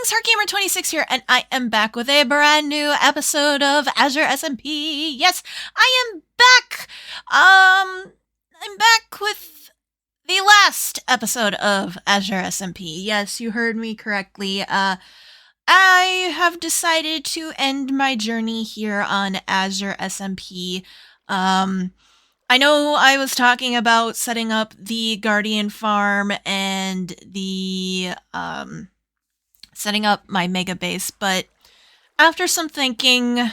friends, HeartGamer26 here, and I am back with a brand new episode of Azure SMP. Yes, I am back. I'm back with the last episode of Azure SMP. Yes, you heard me correctly. I have decided to end my journey here on Azure SMP. I know I was talking about setting up the Guardian farm and the, setting up my mega base, but after some thinking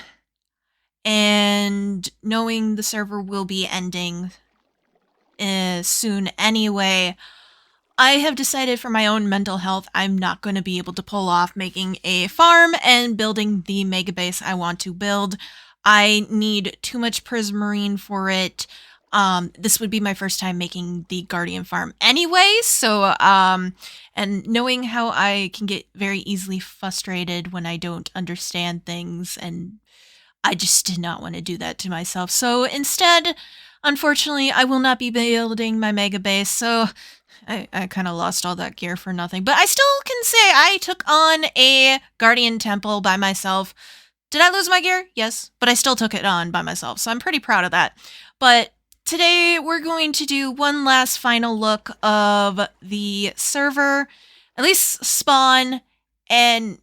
and knowing the server will be ending soon anyway, I have decided for my own mental health I'm not going to be able to pull off making a farm and building the mega base I want to build. I need too much prismarine for it. This would be my first time making the Guardian farm anyway, so, and knowing how I can get very easily frustrated when I don't understand things, and I just did not want to do that to myself. So instead, unfortunately, I will not be building my mega base, so I kind of lost all that gear for nothing. But I still can say I took on a Guardian temple by myself. Did I lose my gear? Yes, but I still took it on by myself, so I'm pretty proud of that. But today we're going to do one last final look of the server, at least spawn, and...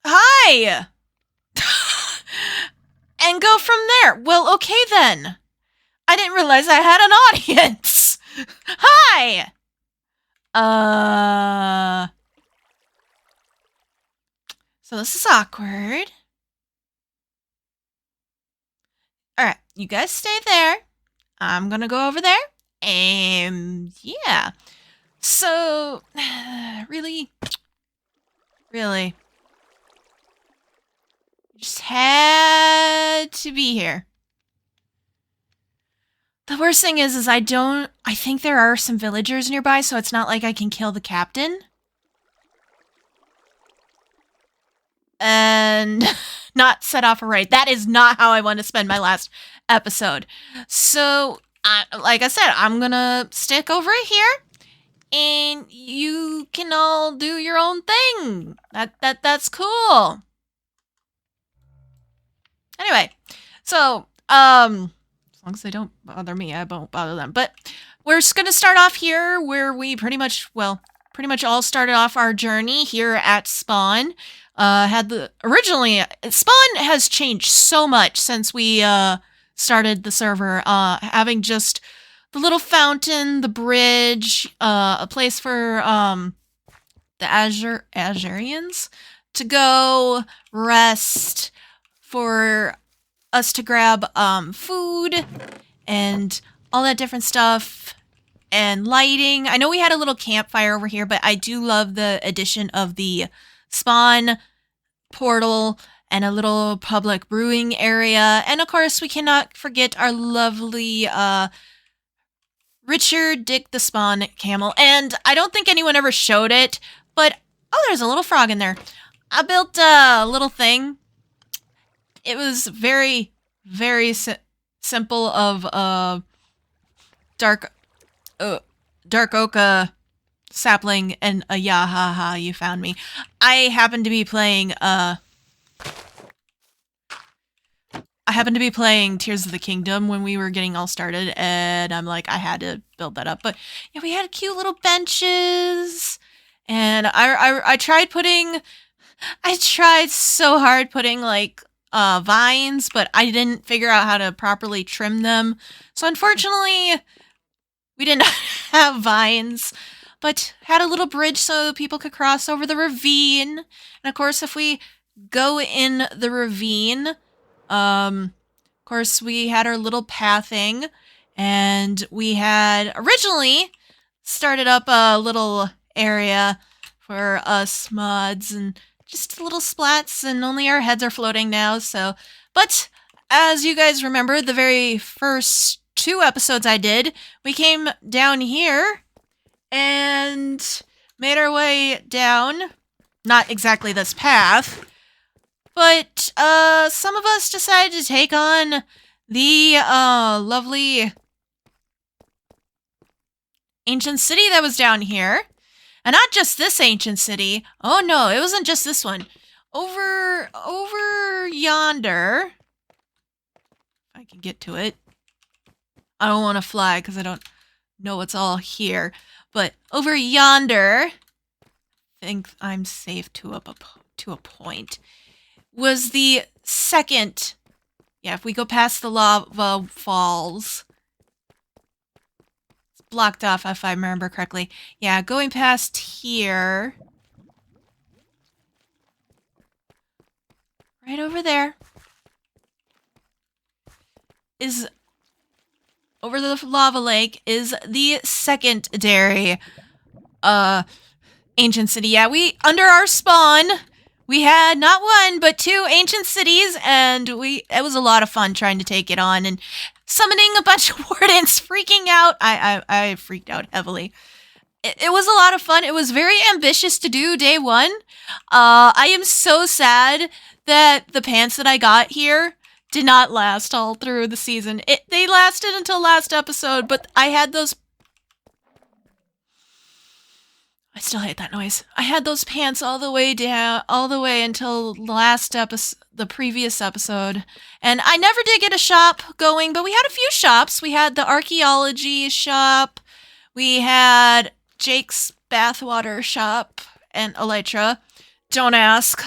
Hi! And go from there. Well, okay then. I didn't realize I had an audience. Hi! So this is awkward. Alright, you guys stay there. I'm gonna go over there. And yeah. So, really? Really? Just had to be here. The worst thing is I think there are some villagers nearby, so it's not like I can kill the captain. And not set off a raid. That is not how I want to spend my last episode. So, like I said, I'm gonna stick over here, and you can all do your own thing. That's cool. Anyway, so, as long as they don't bother me, I won't bother them. But we're just gonna start off here where we pretty much all started off our journey here at Spawn. Originally, Spawn has changed so much since we, started the server, having just the little fountain, the bridge, a place for, the Azurians to go rest, for us to grab, food, and all that different stuff, and lighting. I know we had a little campfire over here, but I do love the addition of the Spawn portal and a little public brewing area. And of course, we cannot forget our lovely Richard Dick the Spawn camel. And I don't think anyone ever showed it, but oh, there's a little frog in there. I built a little thing. It was very, very simple of dark oak sapling and a yahaha, you found me. I happened to be playing Tears of the Kingdom when we were getting all started, and I'm like, I had to build that up. But yeah, we had cute little benches, and I tried so hard putting like vines, but I didn't figure out how to properly trim them. So unfortunately, we didn't have vines, but had a little bridge so people could cross over the ravine. And of course, if we go in the ravine, of course, we had our little pathing, and we had originally started up a little area for us mods and just little splats, and only our heads are floating now, so. But as you guys remember, the very first 2 episodes I did, we came down here and made our way down. Not exactly this path, but some of us decided to take on the lovely ancient city that was down here. And not just this ancient city. Oh no, it wasn't just this one. Over yonder. If I can get to it. I don't want to fly because I don't know what's all here. But over yonder, I think I'm safe to a point, was the second. Yeah, if we go past the lava falls, it's blocked off if I remember correctly. Yeah, going past here. Right over there is, over the lava lake, is the secondary ancient city. Yeah, under our spawn, we had not one, but 2 ancient cities, and it was a lot of fun trying to take it on and summoning a bunch of wardens, freaking out. I freaked out heavily. It was a lot of fun. It was very ambitious to do day 1. I am so sad that the pants that I got here did not last all through the season. They lasted until last episode, but I had those... I still hate that noise. I had those pants all the way down, all the way until the previous episode. And I never did get a shop going, but we had a few shops. We had the archaeology shop. We had Jake's bathwater shop and Elytra. Don't ask.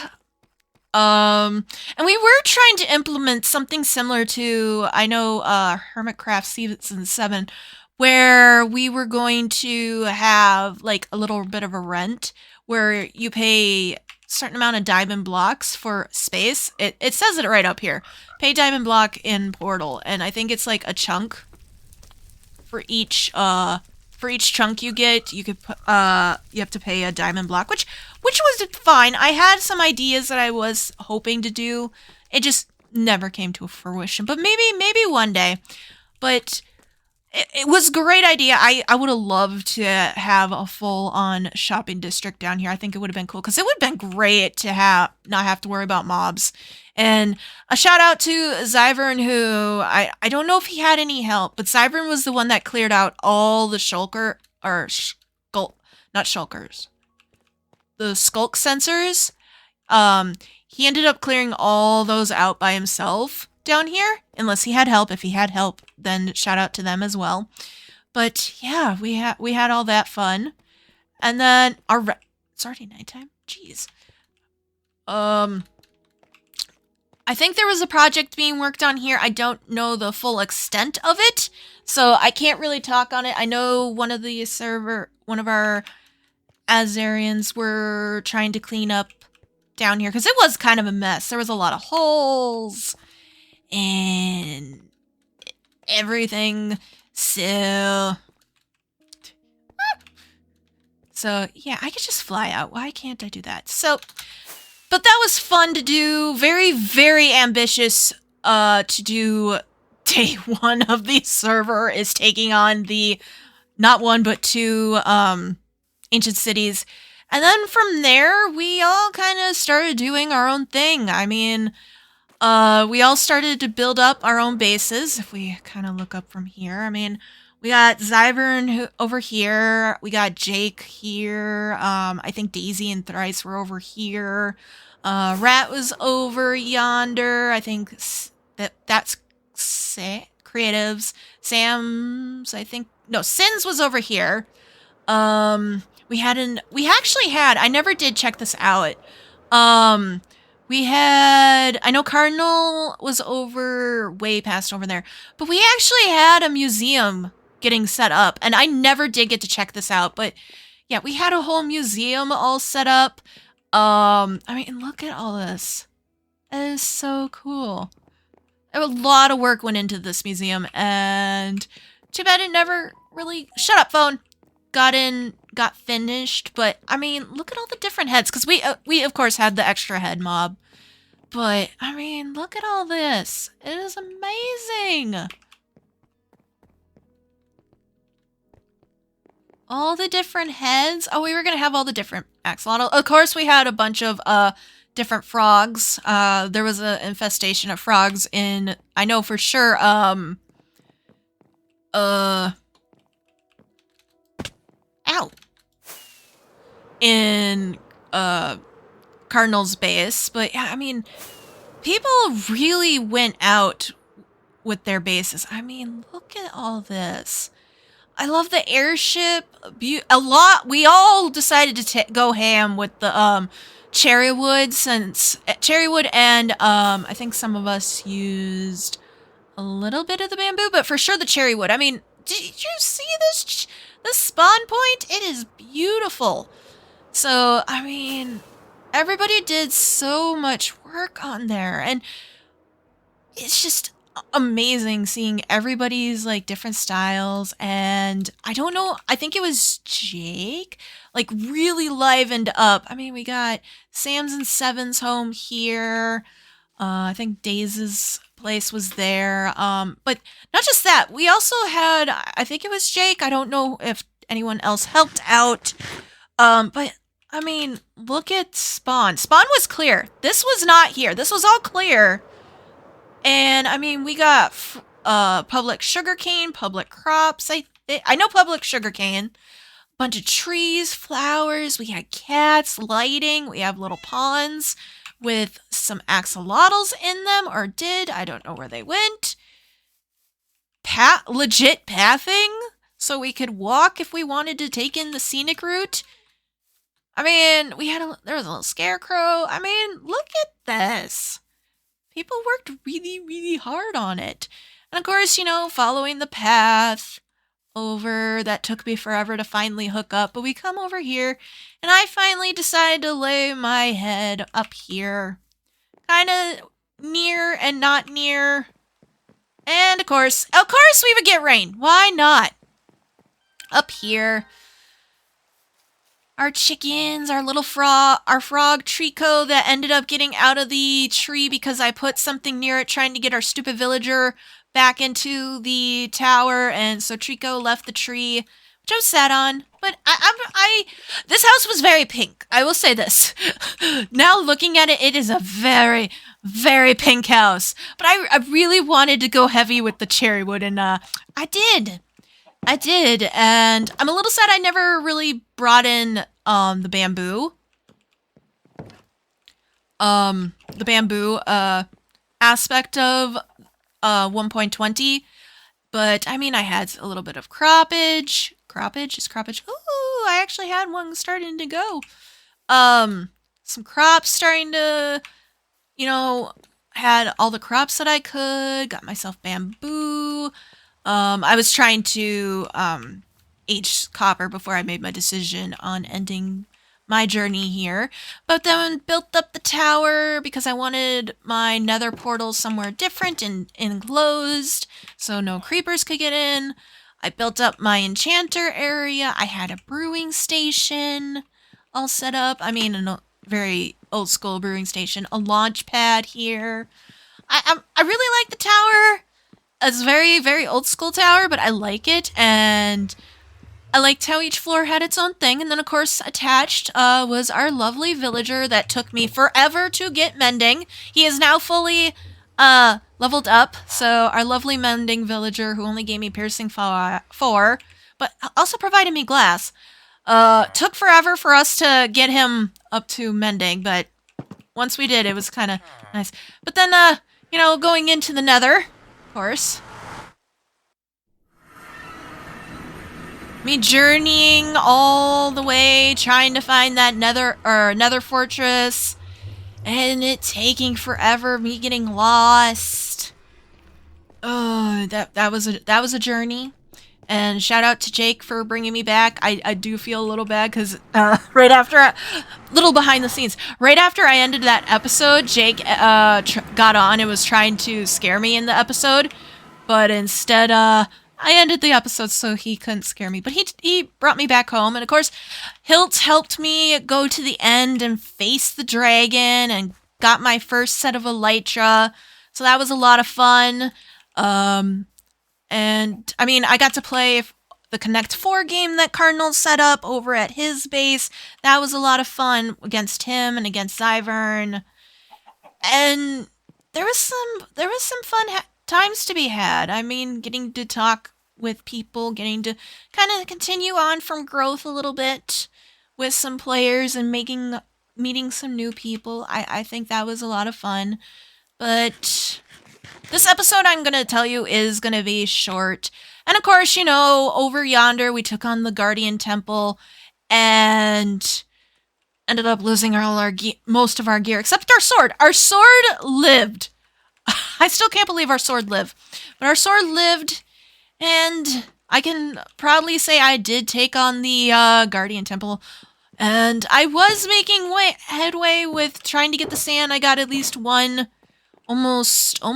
And we were trying to implement something similar to, I know, Hermitcraft Season 7, where we were going to have like a little bit of a rent where you pay a certain amount of diamond blocks for space. It says it right up here. Pay diamond block in Portal, and I think it's like a chunk for each chunk you get. You have to pay a diamond block, which was fine. I had some ideas that I was hoping to do. It just never came to fruition, but maybe one day. But it was a great idea. I would have loved to have a full-on shopping district down here. I think it would have been cool, because it would have been great to not have to worry about mobs. And a shout out to Zyvern, who I don't know if he had any help, but Zyvern was the one that cleared out all the not shulkers, the skulk sensors. He ended up clearing all those out by himself down here, unless he had help. If he had help, then shout out to them as well. But yeah, we had all that fun. And then it's already nighttime. Jeez. I think there was a project being worked on here. I don't know the full extent of it, so I can't really talk on it. I know one of our Azarians were trying to clean up down here, because it was kind of a mess. There was a lot of holes and everything. So yeah, I could just fly out. Why can't I do that? So, but that was fun to do. Very, very ambitious to do. Day 1 of the server is taking on the not 1 but 2 ancient cities. And then from there, we all kind of started doing our own thing. I mean, we all started to build up our own bases. If we kind of look up from here, I mean, we got Zyvern over here. We got Jake here. I think Daisy and Thrice were over here. Rat was over yonder. I think that's Creatives. Sam's, I think, no, Sins was over here. We actually had, I never did check this out. I know Cardinal was way past over there, but we actually had a museum getting set up, and I never did get to check this out, but yeah, we had a whole museum all set up. I mean, look at all this. It is so cool. A lot of work went into this museum, and too bad it never really, shut up phone, got finished. But I mean, look at all the different heads, because we of course had the extra head mob, but I mean, look at all this. It is amazing. All the different heads. Oh, we were gonna have all the different axolotl. Of course, we had a bunch of different frogs. There was an infestation of frogs in, I know for sure, ow. in Cardinals base. But yeah, I mean, people really went out with their bases. I mean, look at all this. I love the airship. A lot. We all decided to go ham with the cherrywood, since cherrywood, and I think some of us used a little bit of the bamboo, but for sure the cherrywood. I mean, did you see this spawn point? It is beautiful. So I mean, everybody did so much work on there, and it's just amazing seeing everybody's like different styles. And I don't know, I think it was Jake, like really livened up. I mean, we got Sam's and Seven's home here. I think Daze's place was there. But not just that, we also had, I think it was Jake, I don't know if anyone else helped out. But I mean, look at Spawn. Spawn was clear. This was not here. This was all clear. And I mean, we got public sugarcane, public crops. I know public sugarcane. Bunch of trees, flowers. We had cats, lighting. We have little ponds with some axolotls in them, or did. I don't know where they went. Legit pathing, so we could walk if we wanted to take in the scenic route. I mean, there was a little scarecrow. I mean, look at this. People worked really, really hard on it. And of course, you know, following the path over, that took me forever to finally hook up. But we come over here, and I finally decided to lay my head up here. Kind of near and not near. And of course we would get rain. Why not? Up here. Our chickens, our little our frog Trico that ended up getting out of the tree because I put something near it trying to get our stupid villager back into the tower, and so Trico left the tree, which I was sad on. But this house was very pink. I will say this. Now looking at it, it is a very, very pink house. But I really wanted to go heavy with the cherrywood, and I did, and I'm a little sad I never really brought in the bamboo. The bamboo aspect of 1.20. But I mean, I had a little bit of croppage. Croppage? Is croppage? Ooh, I actually had one starting to go. Some crops starting to, you know, had all the crops that I could. Got myself bamboo. I was trying to age copper before I made my decision on ending my journey here. But then built up the tower because I wanted my nether portal somewhere different and enclosed so no creepers could get in. I built up my enchanter area. I had a brewing station all set up. I mean, a very old school brewing station. A launch pad here. I really like the tower. It's a very, very old school tower, but I like it, and I liked how each floor had its own thing. And then, of course, attached was our lovely villager that took me forever to get mending. He is now fully leveled up, so our lovely mending villager, who only gave me piercing 4, but also provided me glass, took forever for us to get him up to mending, but once we did, it was kind of nice. But then, you know, going into the nether, of course. Me journeying all the way, trying to find that nether fortress, and it taking forever, me getting lost. Oh, that was a journey. And shout out to Jake for bringing me back. I do feel a little bad because right after, little behind the scenes, right after I ended that episode, Jake got on and was trying to scare me in the episode, but instead I ended the episode so he couldn't scare me. But he brought me back home, and of course, Hilt helped me go to the end and face the dragon and got my first set of elytra, so that was a lot of fun. And, I mean, I got to play the Connect 4 game that Cardinal set up over at his base. That was a lot of fun against him and against Zyvern. And there was some fun times to be had. I mean, getting to talk with people, getting to kind of continue on from growth a little bit with some players and meeting some new people. I think that was a lot of fun. But this episode I'm going to tell you is going to be short. And of course, you know, over yonder we took on the Guardian Temple and ended up losing most of our gear except our sword. Our sword lived. I still can't believe our sword lived. But our sword lived, and I can proudly say I did take on the Guardian Temple. And I was making headway with trying to get the sand. I got at least one, almost 2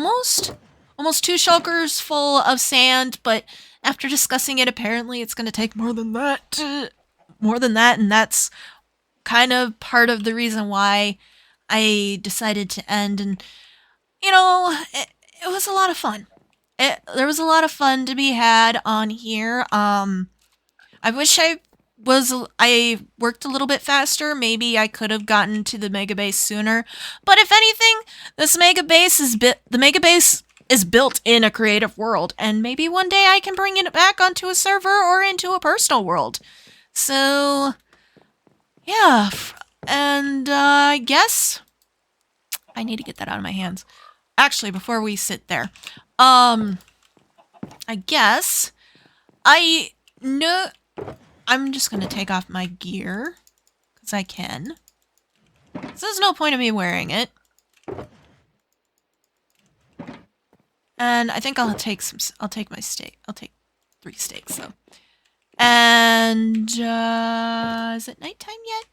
shulkers full of sand. But after discussing it, apparently it's going to take more than that. And that's kind of part of the reason why I decided to end. And, you know, it was a lot of fun. There was a lot of fun to be had on here. I wish I worked a little bit faster. Maybe I could have gotten to the mega base sooner. But if anything, the mega base is built in a creative world, and maybe one day I can bring it back onto a server or into a personal world. So, yeah, and I guess I need to get that out of my hands. Actually, before we sit there, I guess I know. I'm just gonna take off my gear because I can. So there's no point of me wearing it. And I think I'll take my steak. I'll take 3 steaks, so. And is it nighttime yet?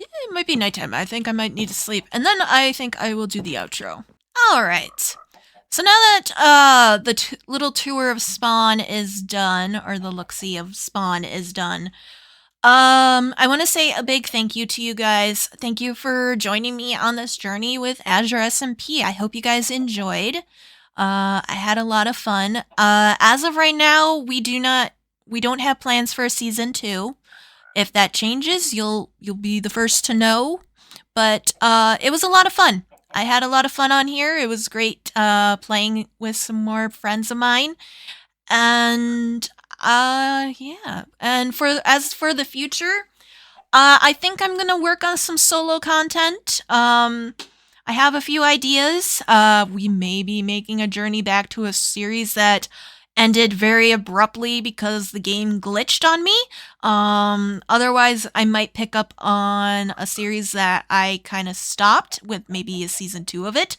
It might be nighttime. I think I might need to sleep, and then I think I will do the outro. All right. So now that the little tour of Spawn is done, or the look-see of Spawn is done, I want to say a big thank you to you guys. Thank you for joining me on this journey with Azure SMP. I hope you guys enjoyed. I had a lot of fun. As of right now, we don't have plans for a season 2. If that changes, you'll be the first to know. But it was a lot of fun. I had a lot of fun on here. It was great playing with some more friends of mine. And yeah. And as for the future, I think I'm gonna work on some solo content. I have a few ideas. We may be making a journey back to a series that ended very abruptly because the game glitched on me. Otherwise, I might pick up on a series that I kind of stopped with, maybe a season 2 of it.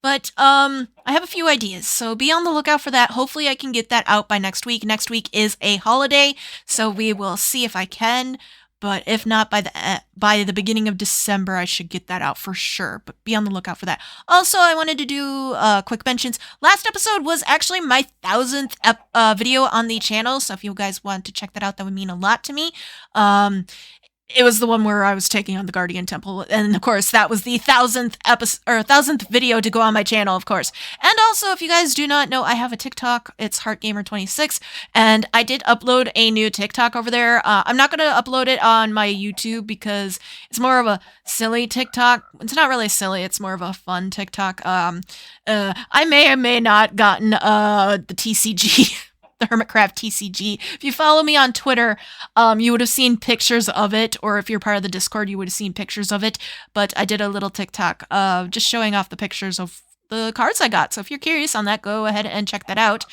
But I have a few ideas, so be on the lookout for that. Hopefully I can get that out by next week. Next week is a holiday, so we will see if I can. But if not, by the beginning of December, I should get that out for sure. But be on the lookout for that. Also, I wanted to do quick mentions. Last episode was actually my 1000th video on the channel. So if you guys want to check that out, that would mean a lot to me. It was the one where I was taking on the Guardian Temple, and of course that was the 1000th episode or 1000th video to go on my channel, of course. And also, if you guys do not know, I have a TikTok. It's HeartGamer26, and I did upload a new TikTok over there. I'm not gonna upload it on my YouTube because it's more of a silly TikTok. It's not really silly. It's more of a fun TikTok. I may or may not gotten the TCG. The Hermitcraft TCG. If you follow me on Twitter, you would have seen pictures of it, or if you're part of the Discord, you would have seen pictures of it. But I did a little TikTok just showing off the pictures of the cards I got. So if you're curious on that, go ahead and check that out.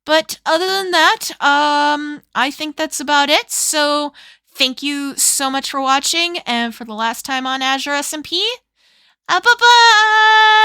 But other than that, I think that's about it. So thank you so much for watching, and for the last time on Azure SMP, bye-bye!